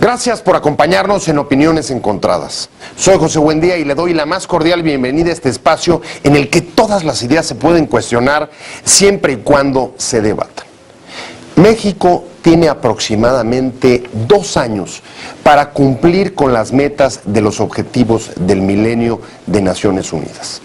Gracias por acompañarnos en Opiniones Encontradas. Soy José Buendía y le doy la más cordial bienvenida a este espacio en el que todas las ideas se pueden cuestionar siempre y cuando se debatan. México tiene aproximadamente 2 años para cumplir con las metas de los objetivos del milenio de Naciones Unidas.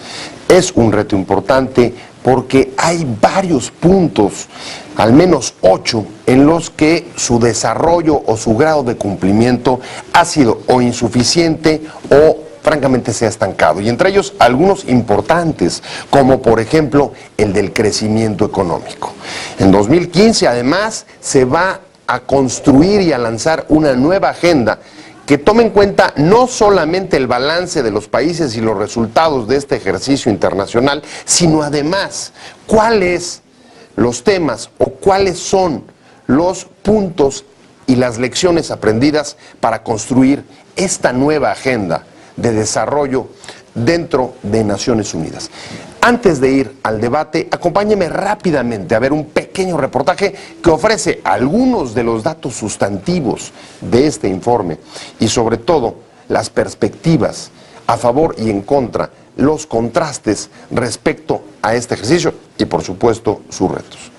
Es un reto importante porque hay varios puntos, al menos 8, en los que su desarrollo o su grado de cumplimiento ha sido o insuficiente o francamente se ha estancado. Y entre ellos algunos importantes, como por ejemplo el del crecimiento económico. En 2015 además se va a construir y a lanzar una nueva agenda que tome en cuenta no solamente el balance de los países y los resultados de este ejercicio internacional, sino además cuáles los temas o cuáles son los puntos y las lecciones aprendidas para construir esta nueva agenda de desarrollo dentro de Naciones Unidas. Antes de ir al debate, acompáñeme rápidamente a ver un pequeño reportaje que ofrece algunos de los datos sustantivos de este informe y sobre todo las perspectivas a favor y en contra, los contrastes respecto a este ejercicio y por supuesto sus retos.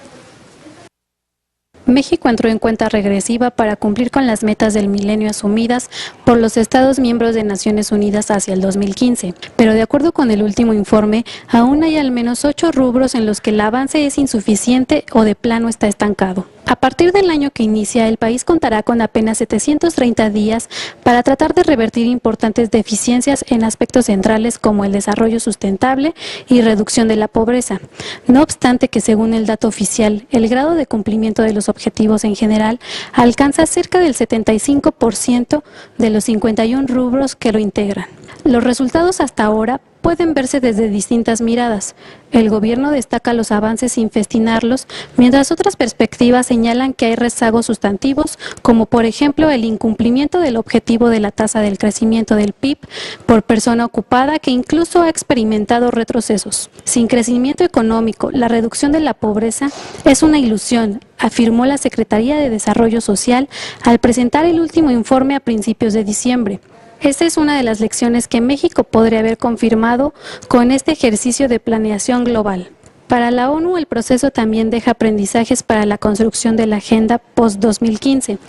México entró en cuenta regresiva para cumplir con las metas del milenio asumidas por los Estados miembros de Naciones Unidas hacia el 2015. Pero de acuerdo con el último informe, aún hay al menos 8 rubros en los que el avance es insuficiente o de plano está estancado. A partir del año que inicia, el país contará con apenas 730 días para tratar de revertir importantes deficiencias en aspectos centrales como el desarrollo sustentable y reducción de la pobreza. No obstante que según el dato oficial, el grado de cumplimiento de los objetivos en general alcanza cerca del 75% de los 51 rubros que lo integran. Los resultados hasta ahora pueden verse desde distintas miradas. El gobierno destaca los avances sin festinarlos, mientras otras perspectivas señalan que hay rezagos sustantivos, como por ejemplo el incumplimiento del objetivo de la tasa del crecimiento del PIB por persona ocupada, que incluso ha experimentado retrocesos. Sin crecimiento económico, la reducción de la pobreza es una ilusión, afirmó la Secretaría de Desarrollo Social al presentar el último informe a principios de diciembre. Esta es una de las lecciones que México podría haber confirmado con este ejercicio de planeación global. Para la ONU, el proceso también deja aprendizajes para la construcción de la agenda post-2015,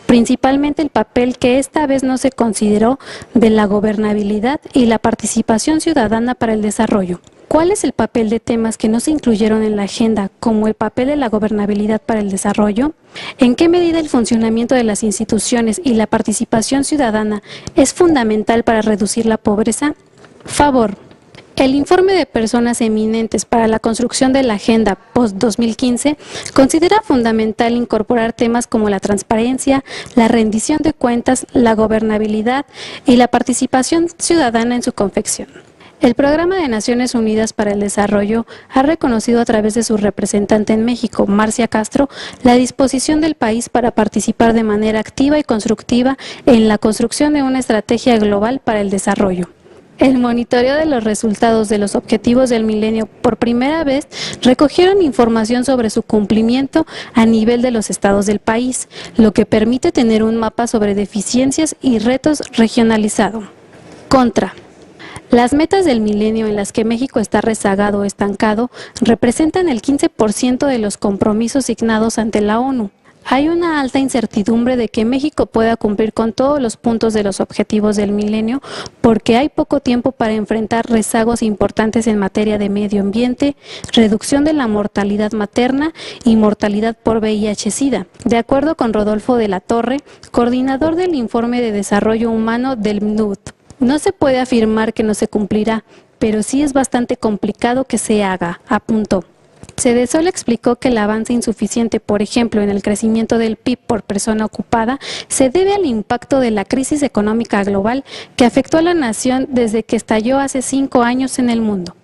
principalmente el papel que esta vez no se consideró de la gobernabilidad y la participación ciudadana para el desarrollo. ¿Cuál es el papel de temas que no se incluyeron en la agenda, como el papel de la gobernabilidad para el desarrollo? ¿En qué medida el funcionamiento de las instituciones y la participación ciudadana es fundamental para reducir la pobreza? Favor. El informe de personas eminentes para la construcción de la agenda post-2015 considera fundamental incorporar temas como la transparencia, la rendición de cuentas, la gobernabilidad y la participación ciudadana en su confección. El Programa de Naciones Unidas para el Desarrollo ha reconocido a través de su representante en México, Marcia Castro, la disposición del país para participar de manera activa y constructiva en la construcción de una estrategia global para el desarrollo. El monitoreo de los resultados de los objetivos del milenio por primera vez recogieron información sobre su cumplimiento a nivel de los estados del país, lo que permite tener un mapa sobre deficiencias y retos regionalizado. Contra. Las metas del milenio en las que México está rezagado o estancado representan el 15% de los compromisos signados ante la ONU. Hay una alta incertidumbre de que México pueda cumplir con todos los puntos de los objetivos del milenio porque hay poco tiempo para enfrentar rezagos importantes en materia de medio ambiente, reducción de la mortalidad materna y mortalidad por VIH-Sida. De acuerdo con Rodolfo de la Torre, coordinador del Informe de Desarrollo Humano del PNUD, no se puede afirmar que no se cumplirá, pero sí es bastante complicado que se haga, apuntó. Cedesol explicó que el avance insuficiente, por ejemplo, en el crecimiento del PIB por persona ocupada, se debe al impacto de la crisis económica global que afectó a la nación desde que estalló hace 5 años en el mundo.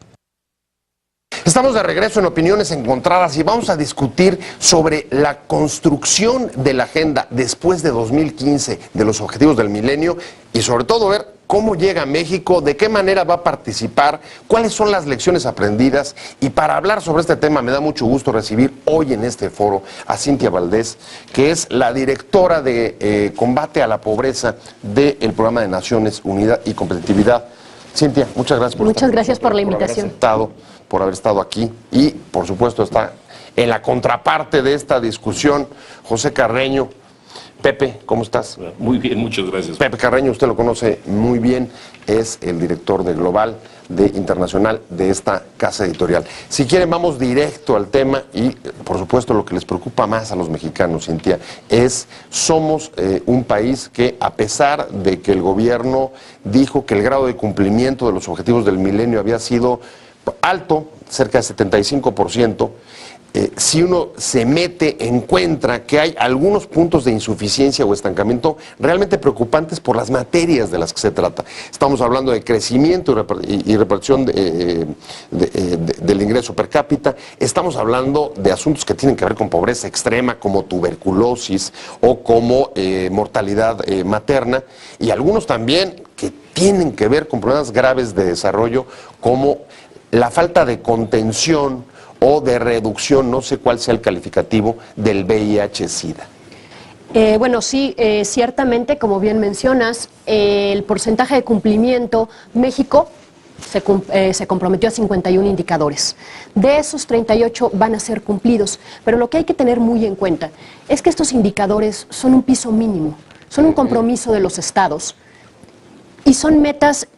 Estamos de regreso en Opiniones Encontradas y vamos a discutir sobre la construcción de la agenda después de 2015, de los objetivos del milenio y sobre todo ver cómo llega a México, de qué manera va a participar, cuáles son las lecciones aprendidas. Y para hablar sobre este tema me da mucho gusto recibir hoy en este foro a Cintia Valdés, que es la directora de combate a la pobreza del Programa de Naciones Unidas y Competitividad. Cintia, muchas gracias por Muchas gracias por la invitación. Por haber estado aquí y, por supuesto, está en la contraparte de esta discusión José Carreño. Pepe, ¿cómo estás? Muy bien, muchas gracias. Pepe Carreño, usted lo conoce muy bien, es el director de Global, de Internacional, de esta casa editorial. Si quieren, vamos directo al tema y, por supuesto, lo que les preocupa más a los mexicanos, Cintia, es somos un país que, a pesar de que el gobierno dijo que el grado de cumplimiento de los objetivos del milenio había sido alto, cerca del 75%, si uno se mete, encuentra que hay algunos puntos de insuficiencia o estancamiento realmente preocupantes por las materias de las que se trata. Estamos hablando de crecimiento y repartición del ingreso per cápita. Estamos hablando de asuntos que tienen que ver con pobreza extrema, como tuberculosis o como mortalidad materna, y algunos también que tienen que ver con problemas graves de desarrollo, como la falta de contención o de reducción, no sé cuál sea el calificativo, del VIH-Sida. Bueno, sí, ciertamente, como bien mencionas, el porcentaje de cumplimiento, México se comprometió a 51 indicadores. De esos, 38 van a ser cumplidos, pero lo que hay que tener muy en cuenta es que estos indicadores son un piso mínimo, son un compromiso de los estados. Y son metas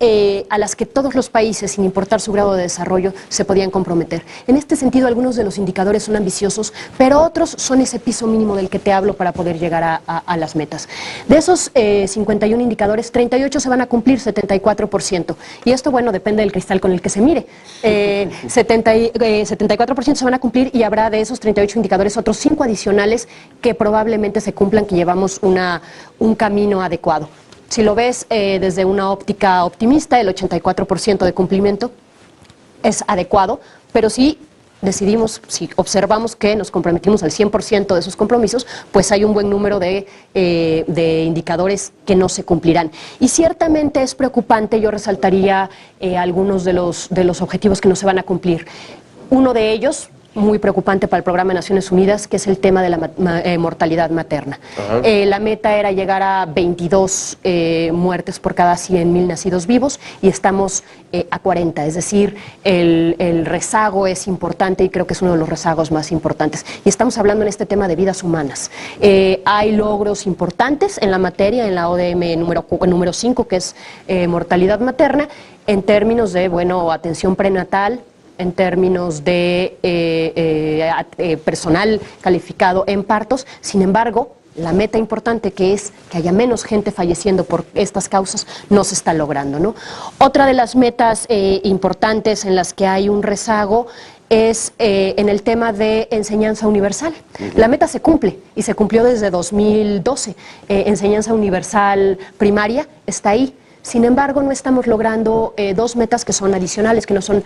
a las que todos los países, sin importar su grado de desarrollo, se podían comprometer. En este sentido, algunos de los indicadores son ambiciosos, pero otros son ese piso mínimo del que te hablo para poder llegar a las metas. De esos 51 indicadores, 38 se van a cumplir, 74%. Y esto, bueno, depende del cristal con el que se mire. 74% se van a cumplir y habrá de esos 38 indicadores otros 5 adicionales que probablemente se cumplan, que llevamos un camino adecuado. Si lo ves desde una óptica optimista, el 84% de cumplimiento es adecuado, pero si observamos que nos comprometimos al 100% de esos compromisos, pues hay un buen número de indicadores que no se cumplirán. Y ciertamente es preocupante, yo resaltaría algunos de los objetivos que no se van a cumplir. Uno de ellos, muy preocupante para el Programa de Naciones Unidas, que es el tema de la mortalidad materna. La meta era llegar a 22 muertes por cada 100,000 nacidos vivos y estamos a 40, es decir, el rezago es importante y creo que es uno de los rezagos más importantes. Y estamos hablando en este tema de vidas humanas. Hay logros importantes en la materia, en la ODM número 5, que es mortalidad materna, en términos de, bueno, atención prenatal, en términos de personal calificado en partos. Sin embargo, la meta importante, que es que haya menos gente falleciendo por estas causas, no se está logrando, ¿no? Otra de las metas importantes en las que hay un rezago es en el tema de enseñanza universal. La meta se cumple y se cumplió desde 2012. Enseñanza universal primaria está ahí. Sin embargo, no estamos logrando dos metas que son adicionales, que no son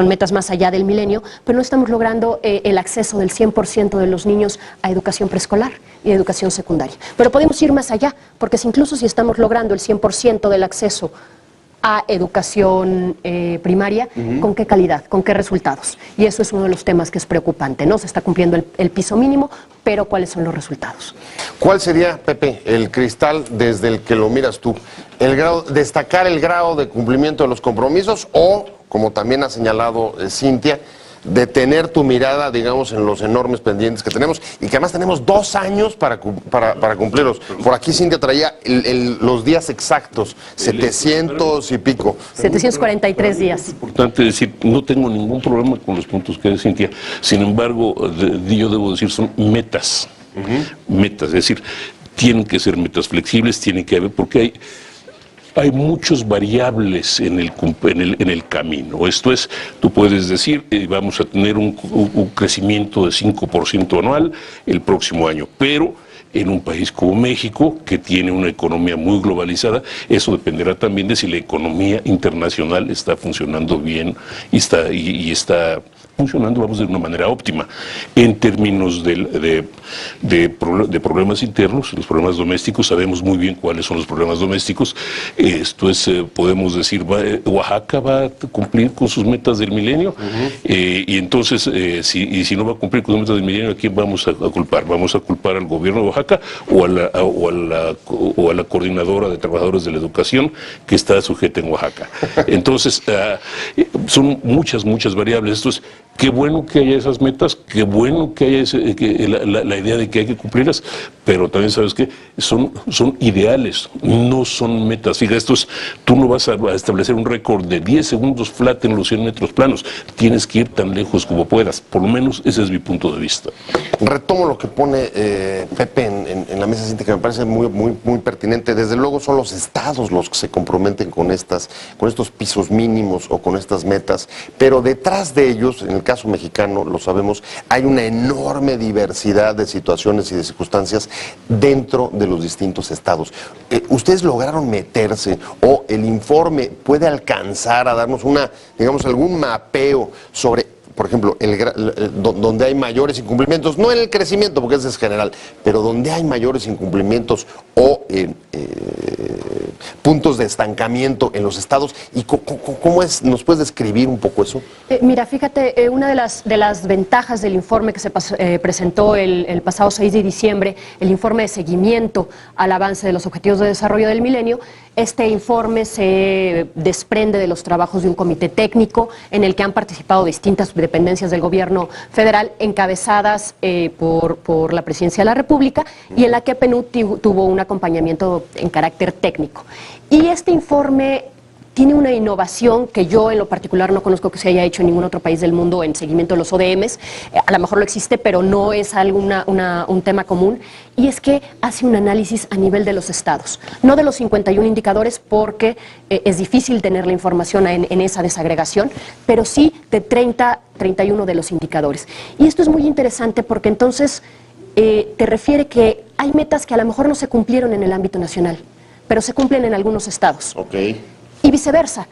metas más allá del milenio, pero no estamos logrando el acceso del 100% de los niños a educación preescolar y educación secundaria. Pero podemos ir más allá, porque incluso si estamos logrando el 100% del acceso a educación primaria, ¿con qué calidad? ¿Con qué resultados? Y eso es uno de los temas que es preocupante, ¿no? Se está cumpliendo el piso mínimo, pero ¿cuáles son los resultados? ¿Cuál sería, Pepe, el cristal desde el que lo miras tú? ¿Destacar el grado de cumplimiento de los compromisos o, como también ha señalado Cintia, detener tu mirada, digamos, en los enormes pendientes que tenemos y que además tenemos 2 años para cumplirlos? Por aquí Cintia traía los días exactos, 700 y pico. 743 días. Es importante decir, no tengo ningún problema con los puntos que dice Cintia, sin embargo, yo debo decir, son metas, metas, es decir, tienen que ser metas flexibles, tienen que haber, porque hay muchas variables en el camino. Esto es, tú puedes decir, vamos a tener un crecimiento de 5% anual el próximo año, pero en un país como México, que tiene una economía muy globalizada, eso dependerá también de si la economía internacional está funcionando bien y está funcionando, vamos, de una manera óptima. En términos de problemas internos, los problemas domésticos, sabemos muy bien cuáles son los problemas domésticos. Esto es, podemos decir, Oaxaca va a cumplir con sus metas del milenio, y entonces, si no va a cumplir con sus metas del milenio, ¿a quién vamos a culpar? ¿Vamos a culpar al gobierno de Oaxaca o a la coordinadora de trabajadores de la educación que está sujeta en Oaxaca? Entonces, son muchas variables. Esto es, qué bueno que haya esas metas, qué bueno que haya la idea de que hay que cumplirlas, pero también sabes que son ideales, no son metas. Fíjate, tú no vas a establecer un récord de 10 segundos flat en los 100 metros planos, tienes que ir tan lejos como puedas, por lo menos ese es mi punto de vista. Retomo lo que pone Pepe en la mesa siguiente, que me parece muy pertinente. Desde luego son los estados los que se comprometen con estos pisos mínimos o con estas metas, pero detrás de ellos, en el caso mexicano, lo sabemos, hay una enorme diversidad de situaciones y de circunstancias dentro de los distintos estados. ¿Ustedes lograron meterse o el informe puede alcanzar a darnos algún mapeo sobre, por ejemplo, donde hay mayores incumplimientos, no en el crecimiento, porque ese es general, pero donde hay mayores incumplimientos o puntos de estancamiento en los estados? ¿Y cómo es? ¿Nos puedes describir un poco eso? Mira, fíjate, una de las ventajas del informe que se presentó el pasado 6 de diciembre, el informe de seguimiento al avance de los Objetivos de Desarrollo del Milenio, este informe se desprende de los trabajos de un comité técnico en el que han participado distintas dependencias del gobierno federal, encabezadas por la Presidencia de la República, y en la que PNUD tuvo un acompañamiento en carácter técnico. Y este informe tiene una innovación que yo en lo particular no conozco que se haya hecho en ningún otro país del mundo en seguimiento de los ODMs. A lo mejor lo existe, pero no es un tema común, y es que hace un análisis a nivel de los estados, no de los 51 indicadores, porque es difícil tener la información en esa desagregación, pero sí de 31 de los indicadores. Y esto es muy interesante porque entonces te refiere que hay metas que a lo mejor no se cumplieron en el ámbito nacional, pero se cumplen en algunos estados. Okay. Y viceversa,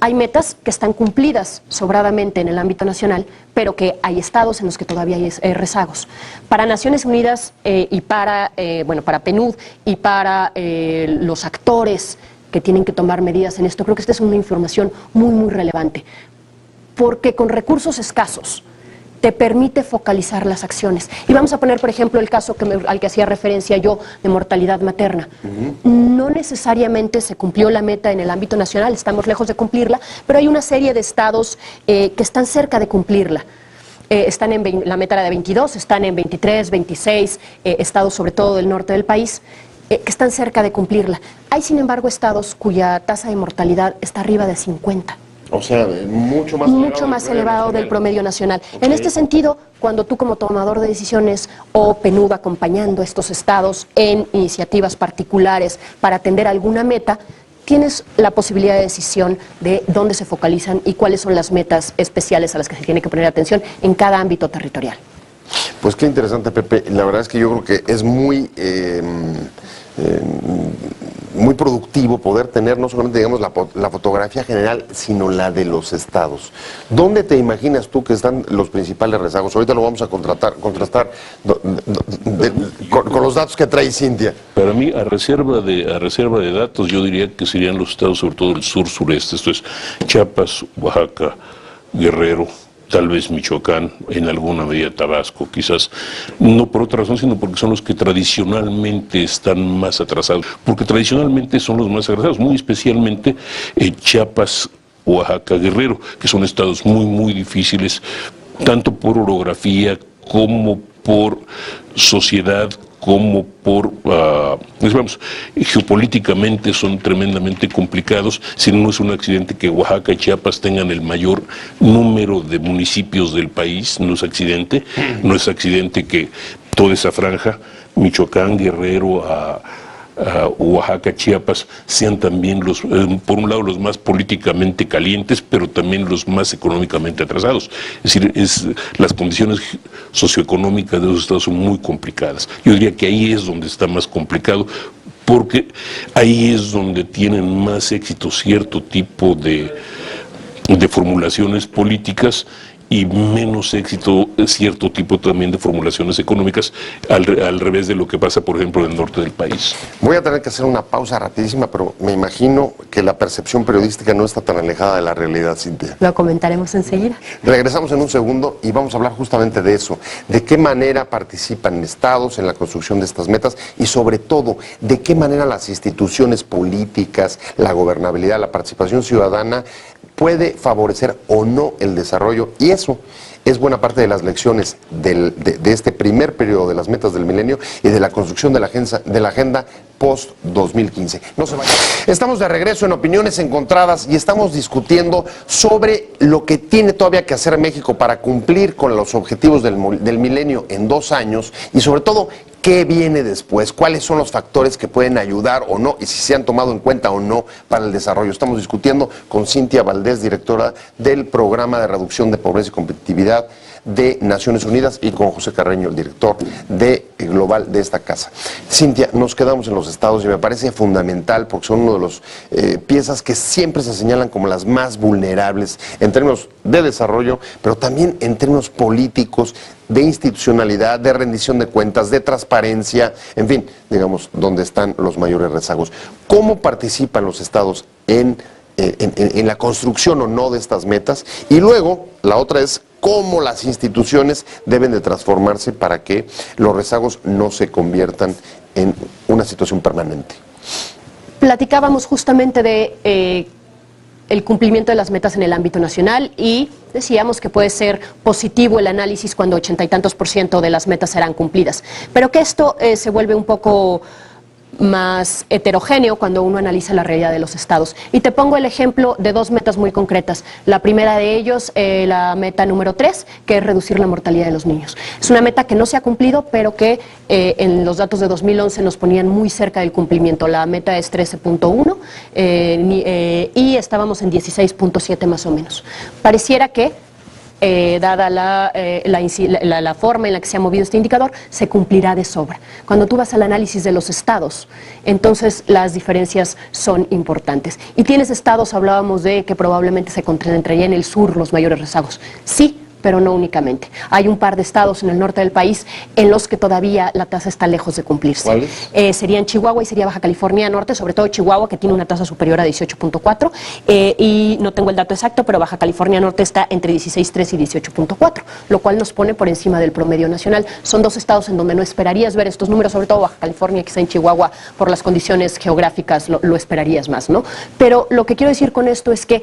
hay metas que están cumplidas sobradamente en el ámbito nacional, pero que hay estados en los que todavía hay rezagos. Para Naciones Unidas y para PNUD y para los actores que tienen que tomar medidas en esto, creo que esta es una información muy relevante, porque con recursos escasos te permite focalizar las acciones. Y vamos a poner, por ejemplo, el caso al que hacía referencia yo, de mortalidad materna. No necesariamente se cumplió la meta en el ámbito nacional, estamos lejos de cumplirla, pero hay una serie de estados que están cerca de cumplirla. Están la meta era de 22, están en 23, 26 estados, sobre todo del norte del país, que están cerca de cumplirla. Hay, sin embargo, estados cuya tasa de mortalidad está arriba de 50. O sea, mucho más elevado del promedio nacional. Okay. En este sentido, cuando tú como tomador de decisiones o PNUD acompañando a estos estados en iniciativas particulares para atender alguna meta, tienes la posibilidad de decisión de dónde se focalizan y cuáles son las metas especiales a las que se tiene que poner atención en cada ámbito territorial. Pues qué interesante, Pepe. La verdad es que yo creo que es muy productivo poder tener no solamente, digamos, la fotografía general, sino la de los estados. ¿Dónde te imaginas tú que están los principales rezagos? Ahorita lo vamos a contrastar con los datos que trae Cintia. Para mí, a reserva de datos, yo diría que serían los estados, sobre todo el sur-sureste, esto es Chiapas, Oaxaca, Guerrero, tal vez Michoacán, en alguna medida Tabasco, quizás no por otra razón, sino porque son los que tradicionalmente están más atrasados, porque tradicionalmente son los más atrasados, muy especialmente Chiapas, Oaxaca, Guerrero, que son estados muy difíciles, tanto por orografía como por sociedad, como por, geopolíticamente son tremendamente complicados. Si no es un accidente que Oaxaca y Chiapas tengan el mayor número de municipios del país, no es accidente que toda esa franja, Michoacán, Guerrero, Oaxaca, Chiapas, sean también por un lado los más políticamente calientes, pero también los más económicamente atrasados. Es decir, las condiciones socioeconómicas de esos estados son muy complicadas. Yo diría que ahí es donde está más complicado, porque ahí es donde tienen más éxito cierto tipo de formulaciones políticas, y menos éxito cierto tipo también de formulaciones económicas, al revés de lo que pasa, por ejemplo, en el norte del país. Voy a tener que hacer una pausa rapidísima, pero me imagino que la percepción periodística no está tan alejada de la realidad, Cintia. Lo comentaremos enseguida. Regresamos en un segundo y vamos a hablar justamente de eso, de qué manera participan estados en la construcción de estas metas y sobre todo, de qué manera las instituciones políticas, la gobernabilidad, la participación ciudadana puede favorecer o no el desarrollo, y eso es buena parte de las lecciones de este primer periodo de las metas del milenio y de la construcción de la agenda post-2015. No se vayan. Estamos de regreso en Opiniones Encontradas y estamos discutiendo sobre lo que tiene todavía que hacer México para cumplir con los objetivos del milenio en 2 años y sobre todo, ¿qué viene después? ¿Cuáles son los factores que pueden ayudar o no? Y si se han tomado en cuenta o no para el desarrollo. Estamos discutiendo con Cintia Valdés, directora del Programa de Reducción de Pobreza y Competitividad de Naciones Unidas, y con José Carreño, el director global de esta casa. Cintia, nos quedamos en los estados y me parece fundamental porque son uno de los piezas que siempre se señalan como las más vulnerables en términos de desarrollo, pero también en términos políticos, de institucionalidad, de rendición de cuentas, de transparencia, en fin, digamos, donde están los mayores rezagos. ¿Cómo participan los estados en la construcción o no de estas metas? Y luego, la otra es cómo las instituciones deben de transformarse para que los rezagos no se conviertan en una situación permanente. Platicábamos justamente de el cumplimiento de las metas en el ámbito nacional y decíamos que puede ser positivo el análisis cuando 80 y tantos % de las metas serán cumplidas, pero que esto se vuelve un poco más heterogéneo cuando uno analiza la realidad de los estados. Y te pongo el ejemplo de 2 metas muy concretas. La primera de ellos, la meta número 3, que es reducir la mortalidad de los niños. Es una meta que no se ha cumplido, pero que en los datos de 2011 nos ponían muy cerca del cumplimiento. La meta es 13.1 y estábamos en 16.7 más o menos. Pareciera que dada la forma en la que se ha movido este indicador, se cumplirá de sobra. Cuando tú vas al análisis de los estados, entonces las diferencias son importantes. Y tienes estados, hablábamos de que probablemente se concentraría en el sur los mayores rezagos. Sí, pero no únicamente. Hay un par de estados en el norte del país en los que todavía la tasa está lejos de cumplirse. ¿Cuáles? Serían Chihuahua y sería Baja California Norte, sobre todo Chihuahua, que tiene una tasa superior a 18.4, y no tengo el dato exacto, pero Baja California Norte está entre 16.3 y 18.4, lo cual nos pone por encima del promedio nacional. Son 2 estados en donde no esperarías ver estos números, sobre todo Baja California, quizá en Chihuahua, por las condiciones geográficas lo esperarías más, ¿no? Pero lo que quiero decir con esto es que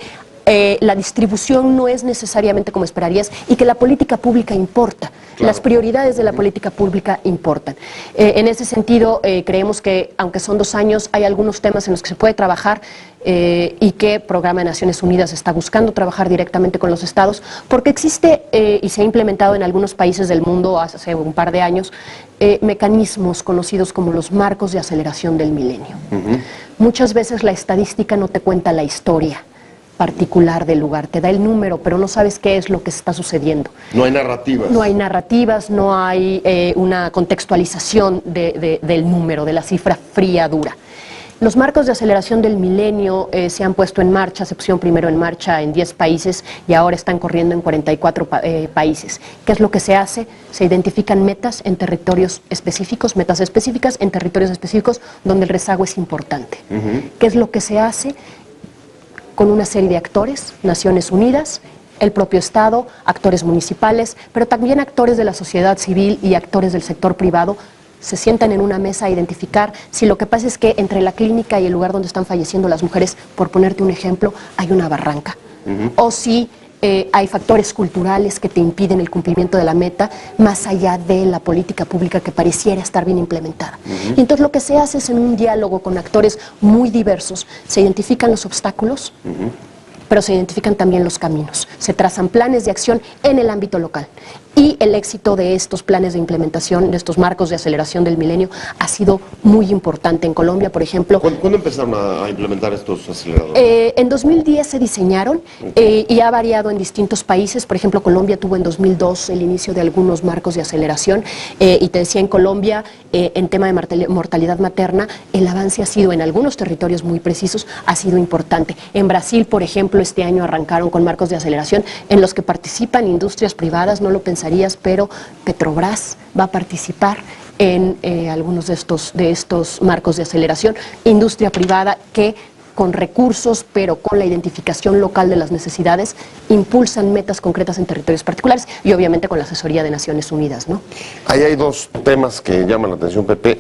la distribución no es necesariamente como esperarías y que la política pública importa. Claro. Las prioridades de la política pública importan. En ese sentido, creemos que, aunque son 2 años, hay algunos temas en los que se puede trabajar y que el Programa de Naciones Unidas está buscando trabajar directamente con los estados, porque existe y se ha implementado en algunos países del mundo hace un par de años mecanismos conocidos como los marcos de aceleración del milenio. Muchas veces la estadística no te cuenta la historia particular del lugar, te da el número, pero no sabes qué es lo que está sucediendo. No hay narrativas. No hay narrativas, no hay una contextualización del número, de la cifra fría, dura. Los marcos de aceleración del milenio se han puesto en marcha, se pusieron primero en marcha en 10 países y ahora están corriendo en 44 países. ¿Qué es lo que se hace? Se identifican metas en territorios específicos, metas específicas en territorios específicos donde el rezago es importante. ¿Qué es lo que se hace? Con una serie de actores, Naciones Unidas, el propio Estado, actores municipales, pero también actores de la sociedad civil y actores del sector privado, se sientan en una mesa a identificar si lo que pasa es que entre la clínica y el lugar donde están falleciendo las mujeres, por ponerte un ejemplo, hay una barranca, o si hay factores culturales que te impiden el cumplimiento de la meta, más allá de la política pública que pareciera estar bien implementada. Y entonces lo que se hace es, en un diálogo con actores muy diversos, se identifican los obstáculos, pero se identifican también los caminos. Se trazan planes de acción en el ámbito local. Y el éxito de estos planes de implementación, de estos marcos de aceleración del milenio, ha sido muy importante. En Colombia, por ejemplo... ¿Cuándo empezaron a implementar estos aceleradores? En 2010 se diseñaron y ha variado en distintos países. Por ejemplo, Colombia tuvo en 2002 el inicio de algunos marcos de aceleración. Y te decía, en Colombia, en tema de mortalidad materna, el avance ha sido, en algunos territorios muy precisos, ha sido importante. En Brasil, por ejemplo, este año arrancaron con marcos de aceleración en los que participan industrias privadas, no lo pensarías, pero Petrobras va a participar en algunos de estos marcos de aceleración. Industria privada que con recursos, pero con la identificación local de las necesidades, impulsan metas concretas en territorios particulares y obviamente con la asesoría de Naciones Unidas, ¿no? Ahí hay dos temas que llaman la atención, Pepe.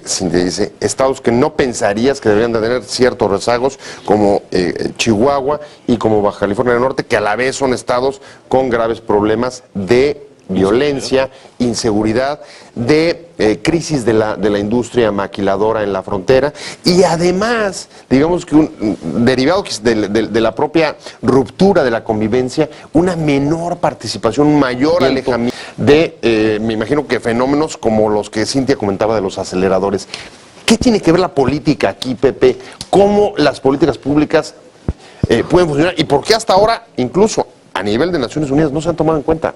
Cintia dice, estados que no pensarías que deberían de tener ciertos rezagos, como Chihuahua y como Baja California del Norte, que a la vez son estados con graves problemas de violencia, inseguridad, de crisis de la industria maquiladora en la frontera y además, digamos que derivado de la propia ruptura de la convivencia, una menor participación, un mayor alejamiento de, me imagino que fenómenos como los que Cintia comentaba de los aceleradores. ¿Qué tiene que ver la política aquí, Pepe? ¿Cómo las políticas públicas pueden funcionar? ¿Y por qué hasta ahora, incluso a nivel de Naciones Unidas, no se han tomado en cuenta?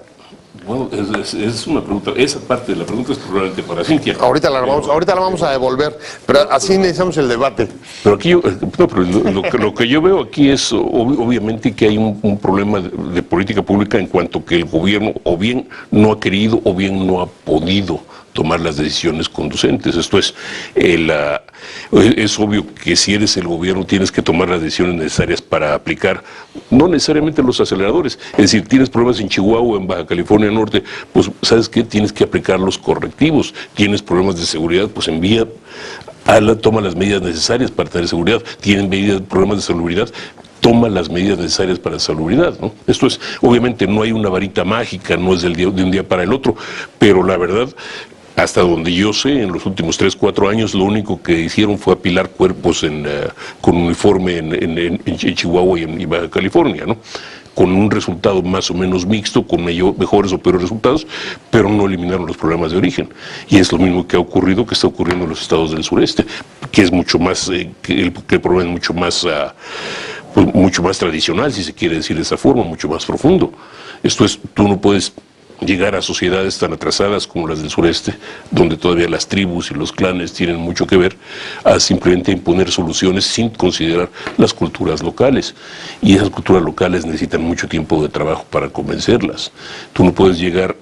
Bueno, es una pregunta, esa parte de la pregunta es probablemente para Cintia. Ahorita la vamos a devolver, pero así necesitamos el debate. Pero aquí lo que yo veo aquí es obviamente que hay un problema de política pública en cuanto que el gobierno o bien no ha querido o bien no ha podido tomar las decisiones conducentes. Esto es, es obvio que si eres el gobierno tienes que tomar las decisiones necesarias para aplicar, no necesariamente los aceleradores, es decir, tienes problemas en Chihuahua o en Baja California Norte, pues ¿sabes qué? Tienes que aplicar los correctivos. Tienes problemas de seguridad, pues toma las medidas necesarias para tener seguridad. Tienen problemas de salubridad, toma las medidas necesarias para la salubridad, ¿no? Esto es, obviamente no hay una varita mágica, no es de un día para el otro, pero la verdad, hasta donde yo sé, en los últimos 3, 4 años, lo único que hicieron fue apilar cuerpos con uniforme en Chihuahua y en Baja California, ¿no? Con un resultado más o menos mixto, con mejores o peores resultados, pero no eliminaron los problemas de origen. Y es lo mismo que está ocurriendo en los estados del sureste, que es mucho más, que el problema es mucho más tradicional, si se quiere decir de esa forma, mucho más profundo. Esto es, tú no puedes llegar a sociedades tan atrasadas como las del sureste, donde todavía las tribus y los clanes tienen mucho que ver, a simplemente imponer soluciones sin considerar las culturas locales. Y esas culturas locales necesitan mucho tiempo de trabajo para convencerlas. Tú no puedes llegar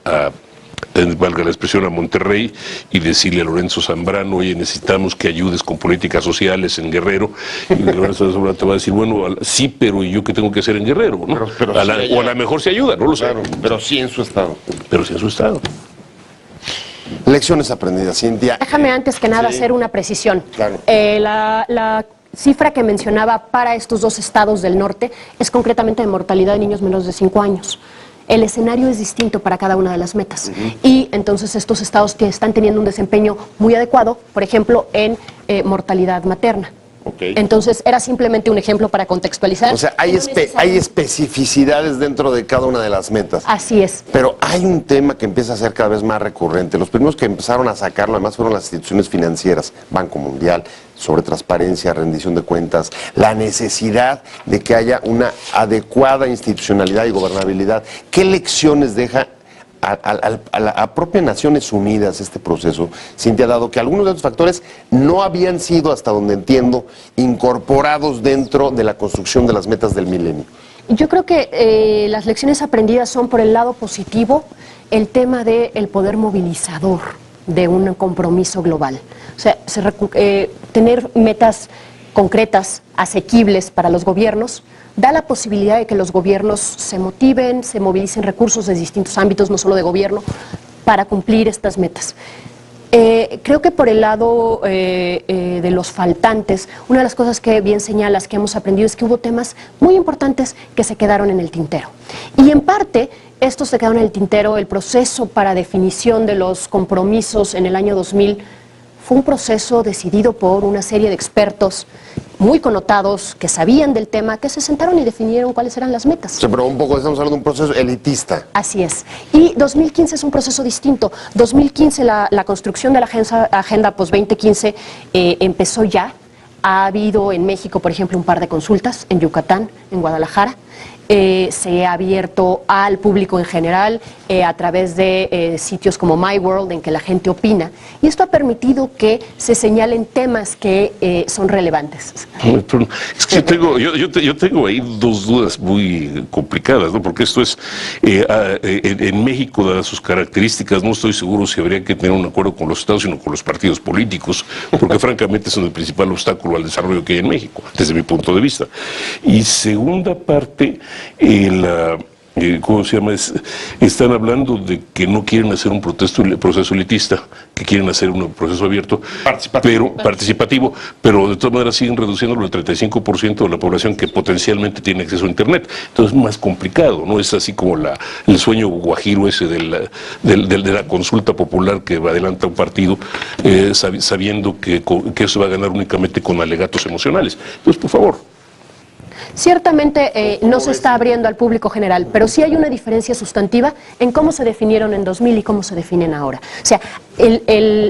valga la expresión, a Monterrey y decirle a Lorenzo Zambrano, oye, necesitamos que ayudes con políticas sociales en Guerrero, y Lorenzo Zambrano te va a decir, bueno, sí, pero ¿y yo qué tengo que hacer en Guerrero? ¿No? Pero o a lo mejor se ayuda, no lo sé. Claro, pero sí en su estado. Pero sí en su estado. Lecciones aprendidas, Cintia. Déjame antes que nada hacer una precisión. Claro. La cifra que mencionaba para estos dos estados del norte es concretamente de mortalidad de niños menores de 5 años. El escenario es distinto para cada una de las metas. Y entonces estos estados están teniendo un desempeño muy adecuado, por ejemplo, en mortalidad materna. Okay. Entonces era simplemente un ejemplo para contextualizar. O sea, hay especificidades dentro de cada una de las metas. Así es. Pero hay un tema que empieza a ser cada vez más recurrente. Los primeros que empezaron a sacarlo además fueron las instituciones financieras, Banco Mundial, sobre transparencia, rendición de cuentas, la necesidad de que haya una adecuada institucionalidad y gobernabilidad. ¿Qué lecciones deja a la propia Naciones Unidas este proceso, Cintia, dado que algunos de estos factores no habían sido, hasta donde entiendo, incorporados dentro de la construcción de las metas del milenio? Yo creo que las lecciones aprendidas son, por el lado positivo, el tema del poder movilizador de un compromiso global. O sea, tener metas concretas, asequibles para los gobiernos, da la posibilidad de que los gobiernos se motiven, se movilicen recursos de distintos ámbitos, no solo de gobierno, para cumplir estas metas. Creo que por el lado de los faltantes, una de las cosas que bien señalas que hemos aprendido es que hubo temas muy importantes que se quedaron en el tintero. Y en parte, estos se quedaron en el tintero. El proceso para definición de los compromisos en el año 2000 fue un proceso decidido por una serie de expertos muy connotados, que sabían del tema, que se sentaron y definieron cuáles eran las metas. O sea, pero un poco estamos hablando de un proceso elitista. Así es. Y 2015 es un proceso distinto. 2015 la construcción de la Agenda Post-2015 empezó ya. Ha habido en México, por ejemplo, un par de consultas, en Yucatán, en Guadalajara. Se ha abierto al público en general a través de sitios como My World, en que la gente opina. Y esto ha permitido que se señalen temas que son relevantes. Es que yo tengo ahí dos dudas muy complicadas, ¿no? Porque esto es, en México, dadas sus características, no estoy seguro si habría que tener un acuerdo con los estados, sino con los partidos políticos, porque francamente son el principal obstáculo al desarrollo que hay en México, desde mi punto de vista. Y segunda parte, ¿cómo se llama? Están hablando de que no quieren hacer un proceso elitista, que quieren hacer un proceso abierto, participativo, pero de todas maneras siguen reduciéndolo al 35% de la población que potencialmente tiene acceso a Internet. Entonces es más complicado, ¿no? Es así como el sueño guajiro ese de la consulta popular que adelanta un partido, sabiendo que eso va a ganar únicamente con alegatos emocionales. Entonces, por favor. Ciertamente no se está abriendo al público general, pero sí hay una diferencia sustantiva en cómo se definieron en 2000 y cómo se definen ahora. O sea,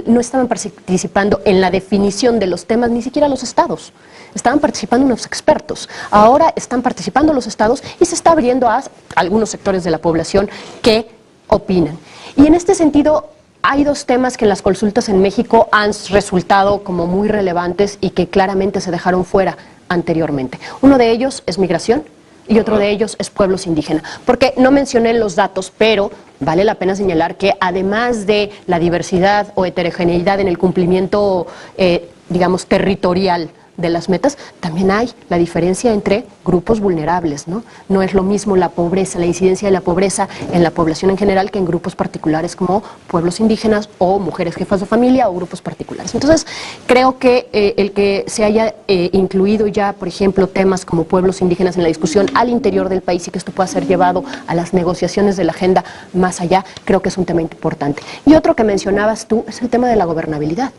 no estaban participando en la definición de los temas ni siquiera los estados. Estaban participando unos expertos. Ahora están participando los estados y se está abriendo a algunos sectores de la población que opinan. Y en este sentido, hay dos temas que en las consultas en México han resultado como muy relevantes y que claramente se dejaron fuera anteriormente. Uno de ellos es migración y otro de ellos es pueblos indígenas. Porque no mencioné los datos, pero vale la pena señalar que además de la diversidad o heterogeneidad en el cumplimiento, digamos, territorial de las metas, también hay la diferencia entre grupos vulnerables, ¿no? No es lo mismo la pobreza, la incidencia de la pobreza en la población en general que en grupos particulares como pueblos indígenas o mujeres jefas de familia o grupos particulares. Entonces, creo que el que se haya incluido ya, por ejemplo, temas como pueblos indígenas en la discusión al interior del país y que esto pueda ser llevado a las negociaciones de la agenda más allá, creo que es un tema importante. Y otro que mencionabas tú es el tema de la gobernabilidad,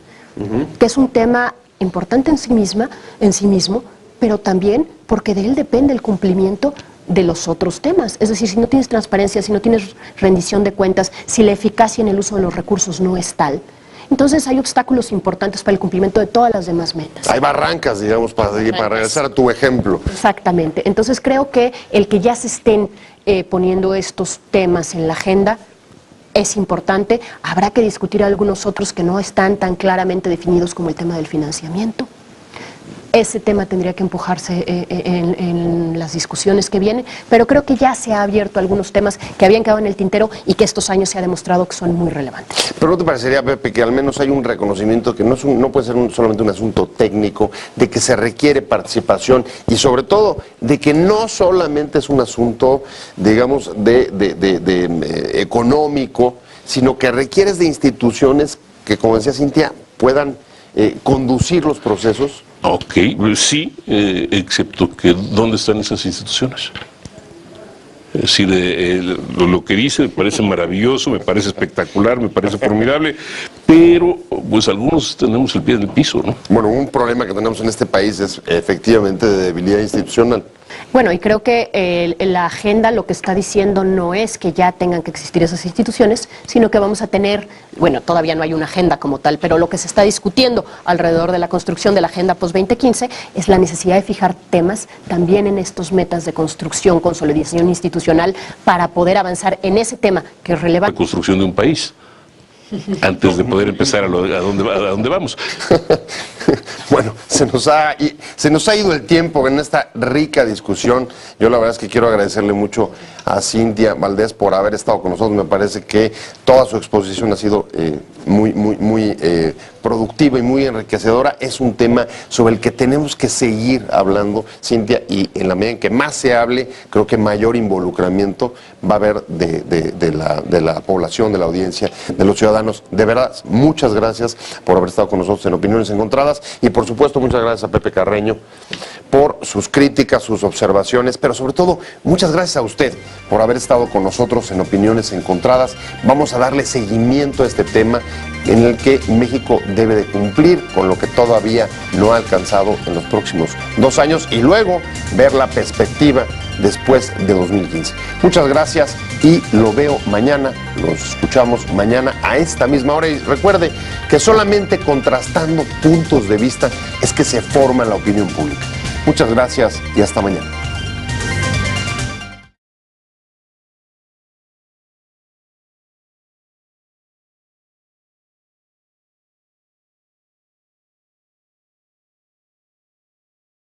que es un tema importante en sí mismo, pero también porque de él depende el cumplimiento de los otros temas. Es decir, si no tienes transparencia, si no tienes rendición de cuentas, si la eficacia en el uso de los recursos no es tal, entonces hay obstáculos importantes para el cumplimiento de todas las demás metas. Hay barrancas, digamos, para regresar a tu ejemplo. Exactamente. Entonces creo que el que ya se estén poniendo estos temas en la agenda es importante. Habrá que discutir algunos otros que no están tan claramente definidos, como el tema del financiamiento. Ese tema tendría que empujarse en las discusiones que vienen, pero creo que ya se ha abierto algunos temas que habían quedado en el tintero y que estos años se ha demostrado que son muy relevantes. Pero ¿no te parecería, Pepe, que al menos hay un reconocimiento que no puede ser solamente un asunto técnico, de que se requiere participación y sobre todo de que no solamente es un asunto, digamos, económico, sino que requieres de instituciones que, como decía Cintia, puedan conducir los procesos? Ok, sí, excepto que ¿dónde están esas instituciones? Es decir, lo que dice me parece maravilloso, me parece espectacular, me parece formidable, pero pues algunos tenemos el pie en el piso, ¿no? Bueno, un problema que tenemos en este país es efectivamente de debilidad institucional. Bueno, y creo que la agenda lo que está diciendo no es que ya tengan que existir esas instituciones, sino que vamos a tener, bueno, todavía no hay una agenda como tal, pero lo que se está discutiendo alrededor de la construcción de la agenda post-2015 es la necesidad de fijar temas también en estos metas de construcción, consolidación institucional, para poder avanzar en ese tema que es relevante. La construcción de un país, antes de poder empezar a dónde vamos. Bueno, se nos ha ido el tiempo en esta rica discusión. Yo la verdad es que quiero agradecerle mucho a Cintia Valdés por haber estado con nosotros. Me parece que toda su exposición ha sido muy productiva y muy enriquecedora. Es un tema sobre el que tenemos que seguir hablando, Cintia, y en la medida en que más se hable, creo que mayor involucramiento va a haber de la población, de la audiencia, de los ciudadanos. De verdad, muchas gracias por haber estado con nosotros en Opiniones Encontradas y por supuesto muchas gracias a Pepe Carreño por sus críticas, sus observaciones, pero sobre todo, muchas gracias a usted por haber estado con nosotros en Opiniones Encontradas. Vamos a darle seguimiento a este tema en el que México debe de cumplir con lo que todavía no ha alcanzado en los próximos 2 años y luego ver la perspectiva después de 2015. Muchas gracias y lo veo mañana, los escuchamos mañana a esta misma hora y recuerde que solamente contrastando puntos de vista es que se forma la opinión pública. Muchas gracias y hasta mañana.